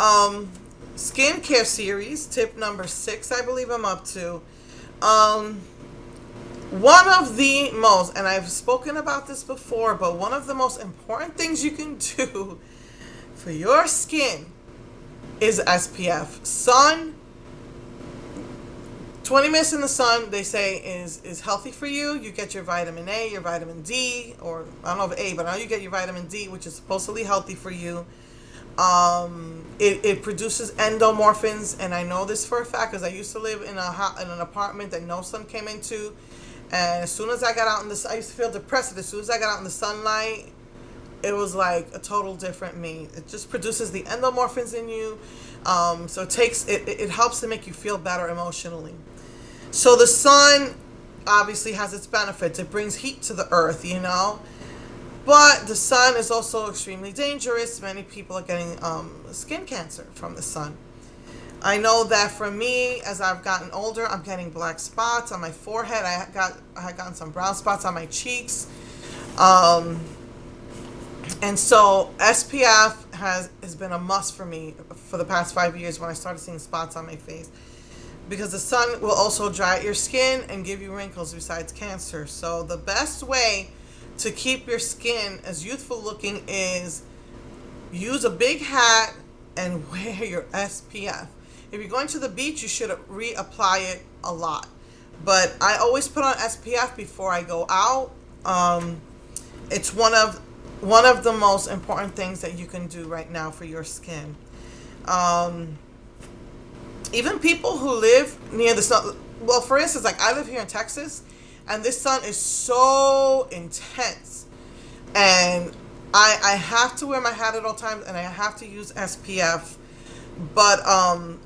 Um, skincare series, tip number 6, I believe I'm up to. Um, One of the most, and I've spoken about this before, but one of the most important things you can do for your skin is SPF. Sun, 20 minutes in the sun, they say is healthy for you. You get your vitamin A, your vitamin D, or I don't know if A, but I know you get your vitamin D, which is supposedly healthy for you. It produces endomorphins, and I know this for a fact because I used to live in an apartment that no sun came into. And as soon as I got out in the I used to feel depressed. As soon as I got out in the sunlight, it was like a total different me. It just produces the endomorphins in you. So it helps to make you feel better emotionally. So the sun obviously has its benefits. It brings heat to the earth, you know. But the sun is also extremely dangerous. Many people are getting skin cancer from the sun. I know that for me, as I've gotten older, I'm getting black spots on my forehead. I had gotten some brown spots on my cheeks. And so SPF has been a must for me for the past 5 years when I started seeing spots on my face. Because the sun will also dry out your skin and give you wrinkles besides cancer. So the best way to keep your skin as youthful looking is use a big hat and wear your SPF. If you're going to the beach, you should reapply it a lot. But I always put on SPF before I go out. It's one of the most important things that you can do right now for your skin. Even people who live near the sun, well, for instance, like I live here in Texas, and this sun is so intense, and I have to wear my hat at all times, and I have to use SPF. But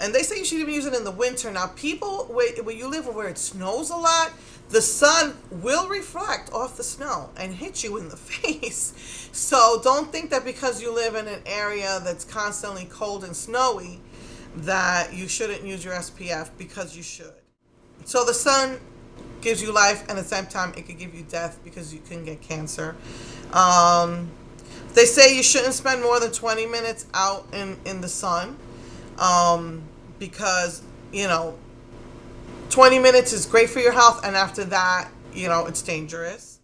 and they say you should even use it in the winter. Now, people where you live or where it snows a lot, the sun will reflect off the snow and hit you in the face. So don't think that because you live in an area that's constantly cold and snowy that you shouldn't use your SPF, because you should. So the sun gives you life, and at the same time it could give you death because you can get cancer. They say you shouldn't spend more than 20 minutes out in the sun, because 20 minutes is great for your health, and after that, it's dangerous.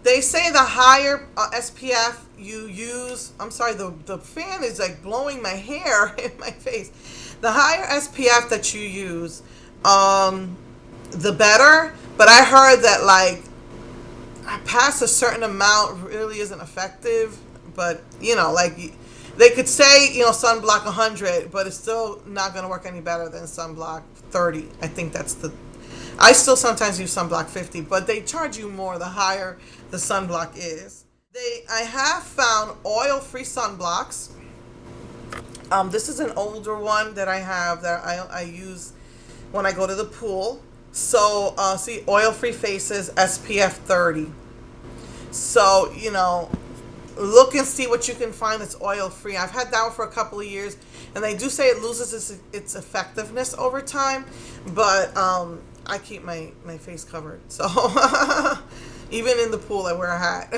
They say the higher SPF you use, I'm sorry, the fan is like blowing my hair in my face. The higher SPF that you use, the better. But I heard that like past a certain amount really isn't effective. But like they could say sunblock 100, but it's still not going to work any better than sunblock 30. I think I still sometimes use sunblock 50, but they charge you more the higher the sunblock is. I have found oil-free sunblocks. This is an older one that I have that I use when I go to the pool. So see, oil-free faces, SPF 30. So look and see what you can find that's oil-free. I've had that one for a couple of years, and they do say it loses its effectiveness over time, but I keep my face covered. So even in the pool, I wear a hat.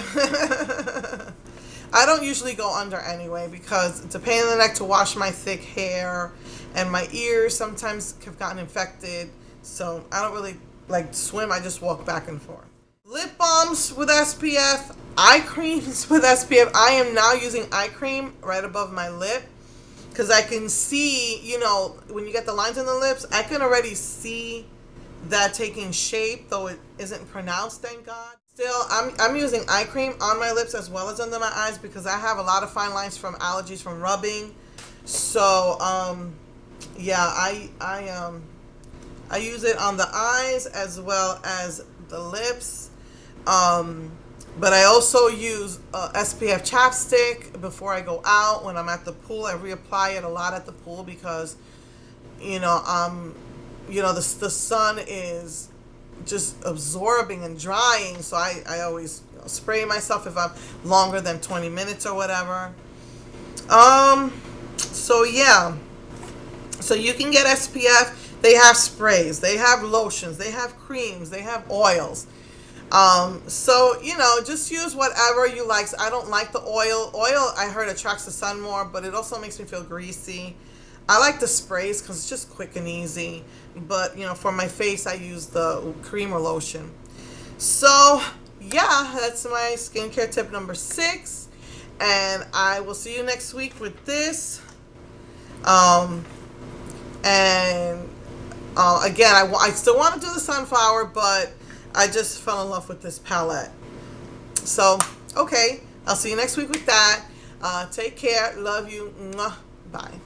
I don't usually go under anyway because it's a pain in the neck to wash my thick hair, and my ears sometimes have gotten infected. So I don't really like swim. I just walk back and forth. Lip balms with SPF, eye creams with SPF. I am now using eye cream right above my lip because I can see, when you get the lines in the lips, I can already see that taking shape, though it isn't pronounced, thank God. Still, I'm using eye cream on my lips as well as under my eyes because I have a lot of fine lines from allergies from rubbing. So, yeah, I use it on the eyes as well as the lips. But I also use SPF chapstick before I go out. When I'm at the pool, I reapply it a lot at the pool because, the sun is just absorbing and drying. So I always spray myself if I'm longer than 20 minutes or whatever. So yeah. So you can get SPF. They have sprays. They have lotions. They have creams. They have oils. So, you know, just use whatever you like. I don't like the oil. Oil, I heard, attracts the sun more, but it also makes me feel greasy. I like the sprays because it's just quick and easy. But, you know, for my face, I use the cream or lotion. So, yeah, that's my skincare tip number 6. And I will see you next week with this. And again, I still want to do the sunflower, but I just fell in love with this palette. So, okay, I'll see you next week with that. Take care. Love you. Mwah. Bye.